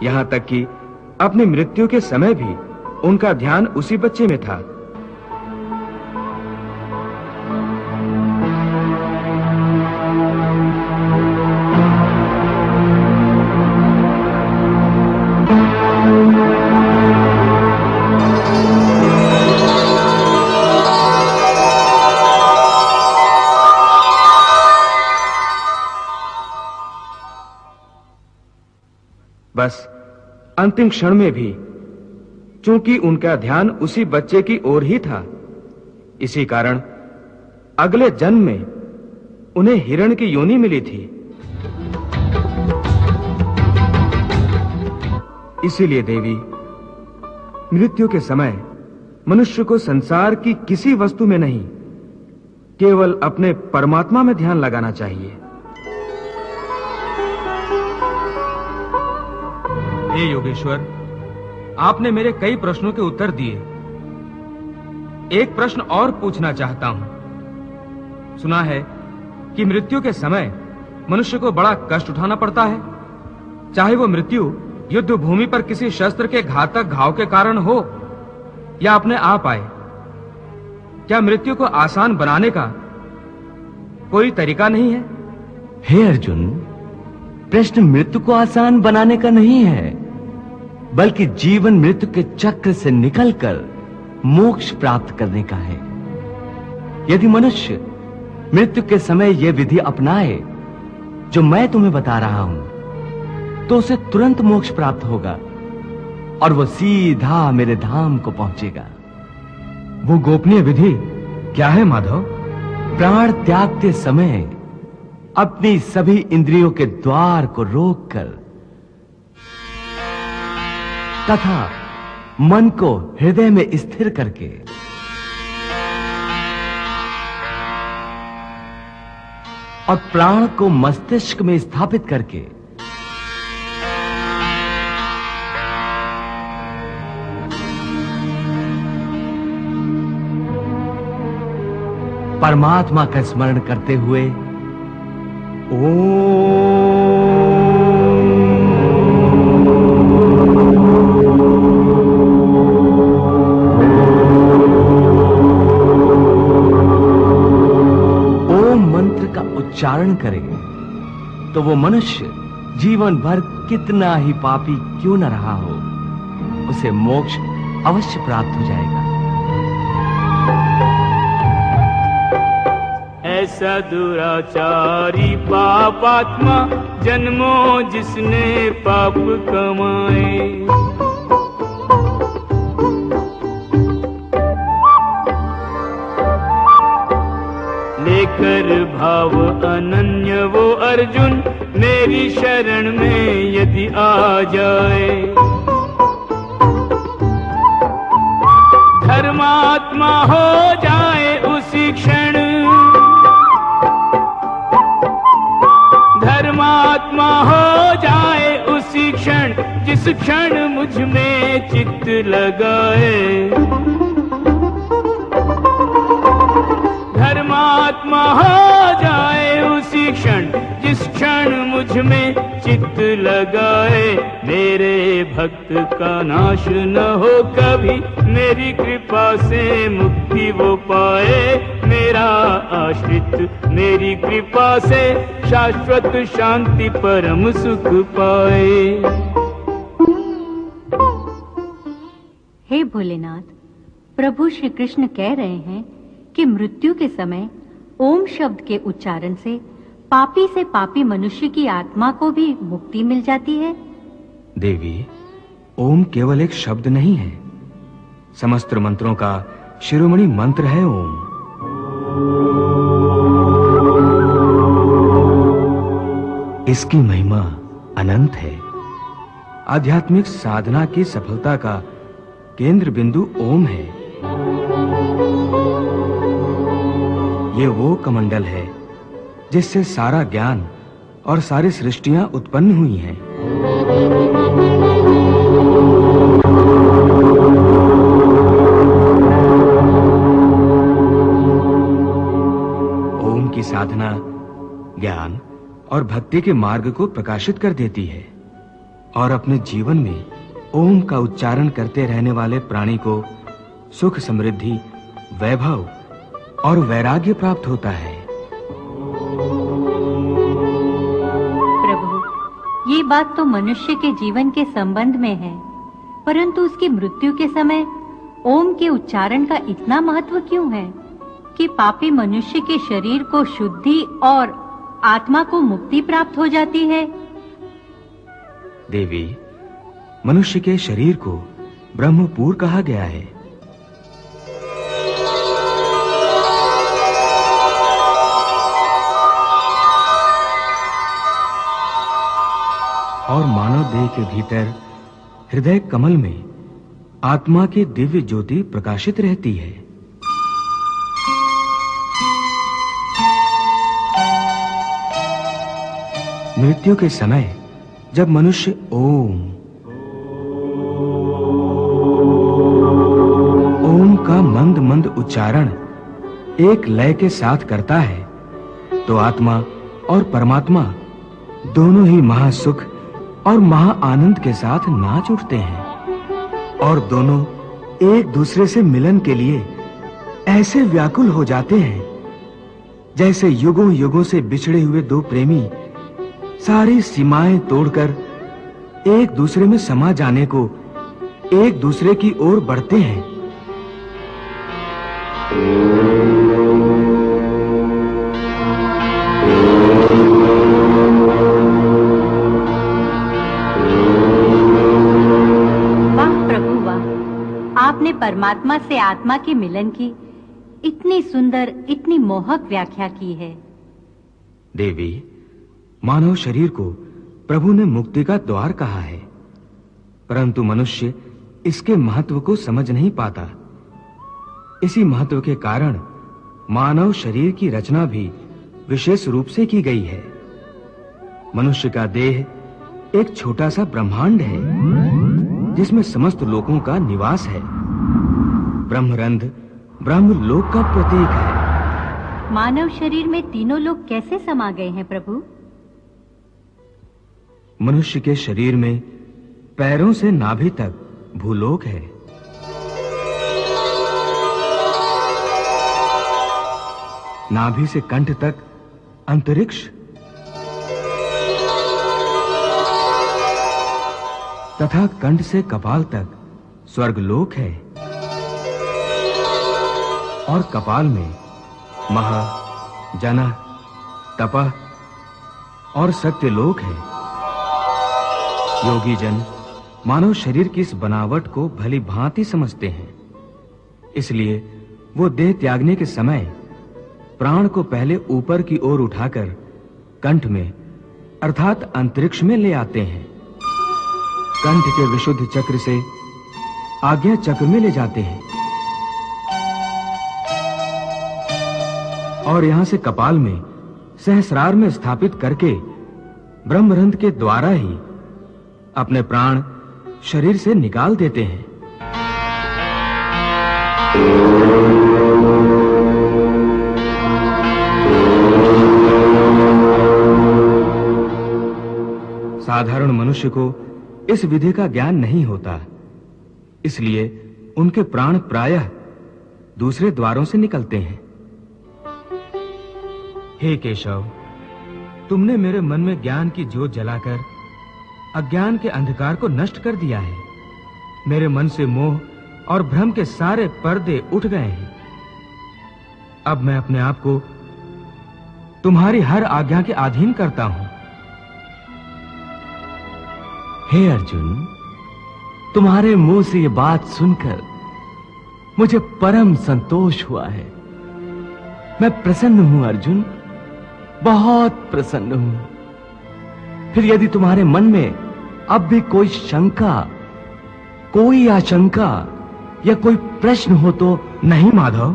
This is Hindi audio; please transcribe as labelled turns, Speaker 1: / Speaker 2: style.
Speaker 1: यहाँ तक कि अपनी मृत्यु के समय भी उनका ध्यान उसी बच्चे में था। बस अंतिम क्षण में भी चूंकि उनका ध्यान उसी बच्चे की ओर ही था, इसी कारण अगले जन्म में उन्हें हिरण की योनि मिली थी। इसीलिए देवी, मृत्यु के समय मनुष्य को संसार की किसी वस्तु में नहीं, केवल अपने परमात्मा में ध्यान लगाना चाहिए। हे योगेश्वर, आपने मेरे कई प्रश्नों के उत्तर दिए। एक प्रश्न और पूछना चाहता हूं। सुना है कि मृत्यु के समय मनुष्य को बड़ा कष्ट उठाना पड़ता है, चाहे वो मृत्यु युद्ध भूमि पर किसी शस्त्र के घातक घाव के कारण हो या अपने आप आए। क्या मृत्यु को आसान बनाने का कोई तरीका नहीं है?
Speaker 2: हे अर्जुन, प्रश्न मृत्यु को आसान बनाने का नहीं है, बल्कि जीवन मृत्यु के चक्र से निकलकर मोक्ष प्राप्त करने का है। यदि मनुष्य मृत्यु के समय यह विधि अपनाए जो मैं तुम्हें बता रहा हूं, तो उसे तुरंत मोक्ष प्राप्त होगा और वो सीधा मेरे धाम को पहुंचेगा।
Speaker 1: वो गोपनीय विधि क्या है माधव?
Speaker 2: प्राण त्यागते समय अपनी सभी इंद्रियों के द्वार को रोककर तथा मन को हृदय में स्थिर करके और प्राण को मस्तिष्क में स्थापित करके परमात्मा का स्मरण करते हुए उच्चारण करे तो वो मनुष्य जीवन भर कितना ही पापी क्यों न रहा हो, उसे मोक्ष अवश्य प्राप्त हो जाएगा।
Speaker 3: ऐसा दुराचारी पापात्मा जन्मों जिसने पाप कमाए, लेकर भाव अनन्य वो अर्जुन मेरी शरण में यदि आ जाए। धर्मात्मा हो जाए उसी क्षण, धर्मात्मा हो जाए उसी क्षण, जिस क्षण मुझ में चित्त लगाए। धर्मात्मा हो जाए उसी क्षण, जिस क्षण मुझ में चित्त लगाए। मेरे भक्त का नाश न हो कभी, मेरी कृपा से मुक्ति वो पाए। मेरा आश्रित मेरी कृपा से शाश्वत शांति परम सुख पाए।
Speaker 4: हे भोलेनाथ, प्रभु श्री कृष्ण कह रहे हैं कि मृत्यु के समय ओम शब्द के उच्चारण से पापी से पापी मनुष्य की आत्मा को भी मुक्ति मिल जाती है।
Speaker 1: देवी, ओम केवल एक शब्द नहीं है, समस्त मंत्रों का शिरोमणि मंत्र है ओम। इसकी महिमा अनंत है। आध्यात्मिक साधना की सफलता का केंद्र बिंदु ओम है। ये वो कमंडल है जिससे सारा ज्ञान और सारी सृष्टियां उत्पन्न हुई हैं। ओम की साधना ज्ञान और भक्ति के मार्ग को प्रकाशित कर देती है और अपने जीवन में ओम का उच्चारण करते रहने वाले प्राणी को सुख, समृद्धि, वैभव और वैराग्य प्राप्त होता है।
Speaker 4: प्रभु, ये बात तो मनुष्य के जीवन के संबंध में है, परंतु उसकी मृत्यु के समय ओम के उच्चारण का इतना महत्व क्यों है कि पापी मनुष्य के शरीर को शुद्धि और आत्मा को मुक्ति प्राप्त हो जाती है?
Speaker 1: देवी, मनुष्य के शरीर को ब्रह्मपुर कहा गया है। और मानव देह के भीतर हृदय कमल में आत्मा की दिव्य ज्योति प्रकाशित रहती है। मृत्यु के समय जब मनुष्य ओम का मंद मंद उच्चारण एक लय के साथ करता है, तो आत्मा और परमात्मा दोनों ही महासुख और महा आनंद के साथ नाच उठते हैं और दोनों एक दूसरे से मिलन के लिए ऐसे व्याकुल हो जाते हैं जैसे युगों युगों से बिछड़े हुए दो प्रेमी सारी सीमाएं तोड़कर एक दूसरे में समा जाने को एक दूसरे की ओर बढ़ते हैं।
Speaker 4: वाह प्रभु वाह, आपने परमात्मा से आत्मा के मिलन की इतनी सुंदर, इतनी मोहक व्याख्या की है।
Speaker 1: देवी, मानव शरीर को प्रभु ने मुक्ति का द्वार कहा है, परंतु मनुष्य इसके महत्व को समझ नहीं पाता। इसी महत्व के कारण मानव शरीर की रचना भी विशेष रूप से की गई है। मनुष्य का देह एक छोटा सा ब्रह्मांड है जिसमें समस्त लोकों का निवास है। ब्रह्मरंध्र ब्रह्मलोक का प्रतीक है।
Speaker 4: मानव शरीर में तीनों लोग कैसे समा गए हैं प्रभु?
Speaker 1: मनुष्य के शरीर में पैरों से नाभि तक भूलोक है। नाभि से कंठ तक अंतरिक्ष तथा कंठ से कपाल तक स्वर्गलोक है और कपाल में महा, जन, तप और सत्यलोक है। योगी जन मानव शरीर की इस बनावट को भली भांति समझते हैं, इसलिए वो देह त्यागने के समय प्राण को पहले ऊपर की ओर उठाकर कंठ में अर्थात अंतरिक्ष में ले आते हैं। कंठ के विशुद्ध चक्र से आज्ञा चक्र में ले जाते हैं और यहां से कपाल में सहस्रार में स्थापित करके ब्रह्मरंध्र के द्वारा ही अपने प्राण शरीर से निकाल देते हैं। साधारण मनुष्य को इस विधि का ज्ञान नहीं होता, इसलिए उनके प्राण प्रायः दूसरे द्वारों से निकलते हैं। हे केशव, तुमने मेरे मन में ज्ञान की ज्योत जलाकर अज्ञान के अंधकार को नष्ट कर दिया है। मेरे मन से मोह और भ्रम के सारे पर्दे उठ गए हैं। अब मैं अपने आप को तुम्हारी हर आज्ञा के अधीन करता हूं।
Speaker 2: हे अर्जुन, तुम्हारे मुंह से ये बात सुनकर मुझे परम संतोष हुआ है। मैं प्रसन्न हूं अर्जुन, बहुत प्रसन्न हूं। फिर यदि तुम्हारे मन में अब भी कोई शंका, कोई आशंका या कोई प्रश्न हो तो?
Speaker 1: नहीं माधव,